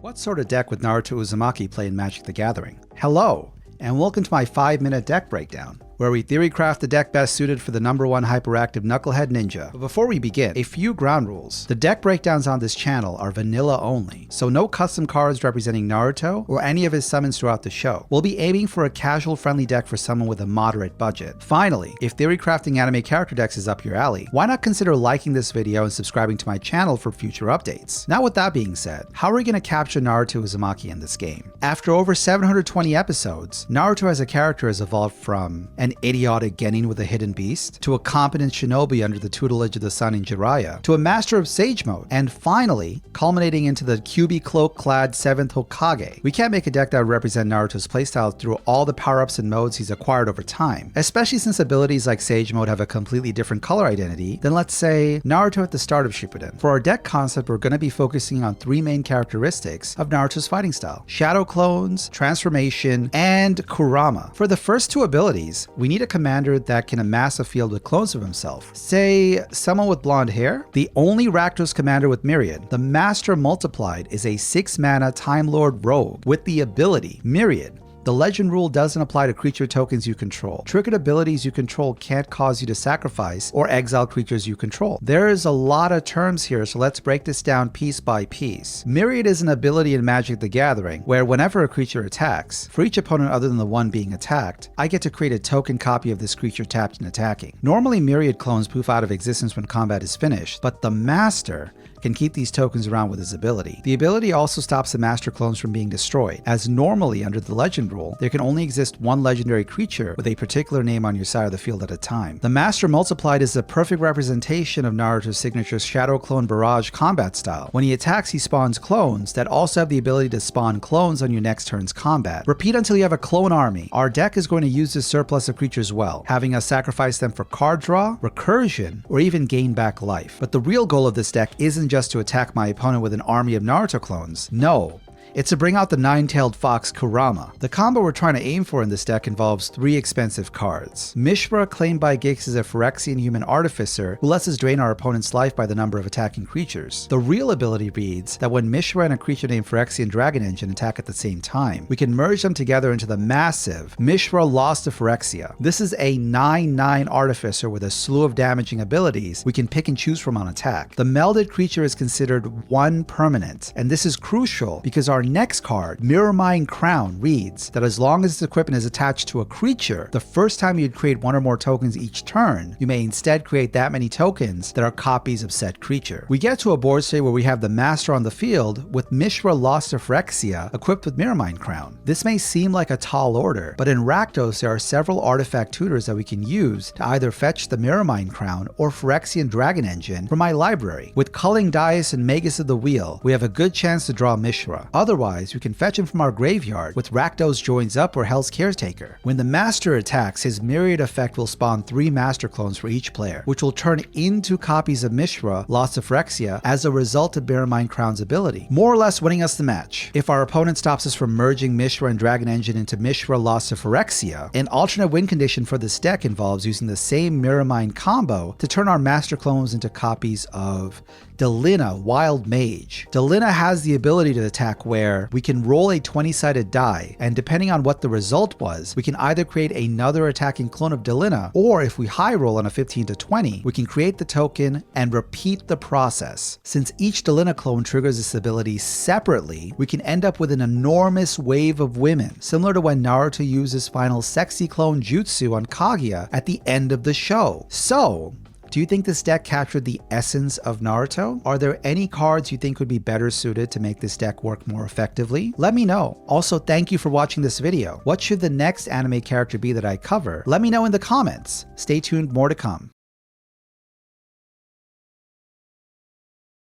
What sort of deck would Naruto Uzumaki play in Magic the Gathering? Hello, and welcome to my 5-minute deck breakdown, where we theory craft the deck best suited for the #1 hyperactive Knucklehead Ninja. But before we begin, a few ground rules. The deck breakdowns on this channel are vanilla only, so no custom cards representing Naruto or any of his summons throughout the show. We'll be aiming for a casual friendly deck for someone with a moderate budget. Finally, if theory crafting anime character decks is up your alley, why not consider liking this video and subscribing to my channel for future updates? Now with that being said, how are we going to capture Naruto Uzumaki in this game? After over 720 episodes, Naruto as a character has evolved from an idiotic genin with a hidden beast, to a competent shinobi under the tutelage of the sun in Jiraiya, to a master of Sage Mode, and finally, culminating into the QB cloak-clad 7th Hokage. We can't make a deck that would represent Naruto's playstyle through all the power-ups and modes he's acquired over time, especially since abilities like Sage Mode have a completely different color identity than, let's say, Naruto at the start of Shippuden. For our deck concept, we're going to be focusing on 3 main characteristics of Naruto's fighting style: Shadow Clones, Transformation, and Kurama. For the first 2 abilities, we need a commander that can amass a field with clones of himself. Say, someone with blonde hair? The only Rakdos commander with Myriad, the Master Multiplied, is a 6-mana Time Lord rogue with the ability Myriad. The legend rule doesn't apply to creature tokens you control. Triggered abilities you control can't cause you to sacrifice or exile creatures you control. There is a lot of terms here, so let's break this down piece by piece. Myriad is an ability in Magic the Gathering, where whenever a creature attacks, for each opponent other than the one being attacked, I get to create a token copy of this creature tapped and attacking. Normally, Myriad clones poof out of existence when combat is finished, but the Master can keep these tokens around with his ability. The ability also stops the Master clones from being destroyed, as normally under the legend rule, there can only exist one legendary creature with a particular name on your side of the field at a time. The Master Multiplied is the perfect representation of Naruto's signature Shadow Clone Barrage combat style. When he attacks, he spawns clones that also have the ability to spawn clones on your next turn's combat. Repeat until you have a clone army. Our deck is going to use this surplus of creatures well, having us sacrifice them for card draw, recursion, or even gain back life. But the real goal of this deck isn't just to attack my opponent with an army of Naruto clones. No. It's to bring out the 9-tailed fox Kurama. The combo we're trying to aim for in this deck involves 3 expensive cards. Mishra, claimed by Gix, is a Phyrexian human artificer who lets us drain our opponent's life by the number of attacking creatures. The real ability reads that when Mishra and a creature named Phyrexian Dragon Engine attack at the same time, we can merge them together into the massive Mishra Lost to Phyrexia. This is a 9/9 artificer with a slew of damaging abilities we can pick and choose from on attack. The melded creature is considered 1 permanent, and this is crucial because our next card, Mirror Mind Crown, reads that as long as its equipment is attached to a creature, the first time you'd create 1 or more tokens each turn, you may instead create that many tokens that are copies of said creature. We get to a board state where we have the Master on the field with Mishra Lost to Phyrexia equipped with Mirror Mind Crown. This may seem like a tall order, but in Rakdos there are several artifact tutors that we can use to either fetch the Mirror Mind Crown or Phyrexian Dragon Engine from my library. With Culling Dice and Magus of the Wheel, we have a good chance to draw Mishra. Otherwise, we can fetch him from our graveyard with Rakdos Joins Up or Hell's Caretaker. When the Master attacks, his Myriad effect will spawn 3 Master clones for each player, which will turn into copies of Mishra Lost to Phyrexia as a result of Mirror Mind Crown's ability, more or less winning us the match. If our opponent stops us from merging Mishra and Dragon Engine into Mishra Lost to Phyrexia, an alternate win condition for this deck involves using the same Mirror Mind combo to turn our Master clones into copies of Delina, Wild Mage. Delina has the ability to attack where we can roll a 20-sided die, and depending on what the result was, we can either create another attacking clone of Delina, or if we high roll on a 15 to 20, we can create the token and repeat the process. Since each Delina clone triggers this ability separately, we can end up with an enormous wave of women, similar to when Naruto used his final sexy clone jutsu on Kaguya at the end of the show. So, do you think this deck captured the essence of Naruto? Are there any cards you think would be better suited to make this deck work more effectively? Let me know. Also, thank you for watching this video. What should the next anime character be that I cover? Let me know in the comments. Stay tuned, more to come.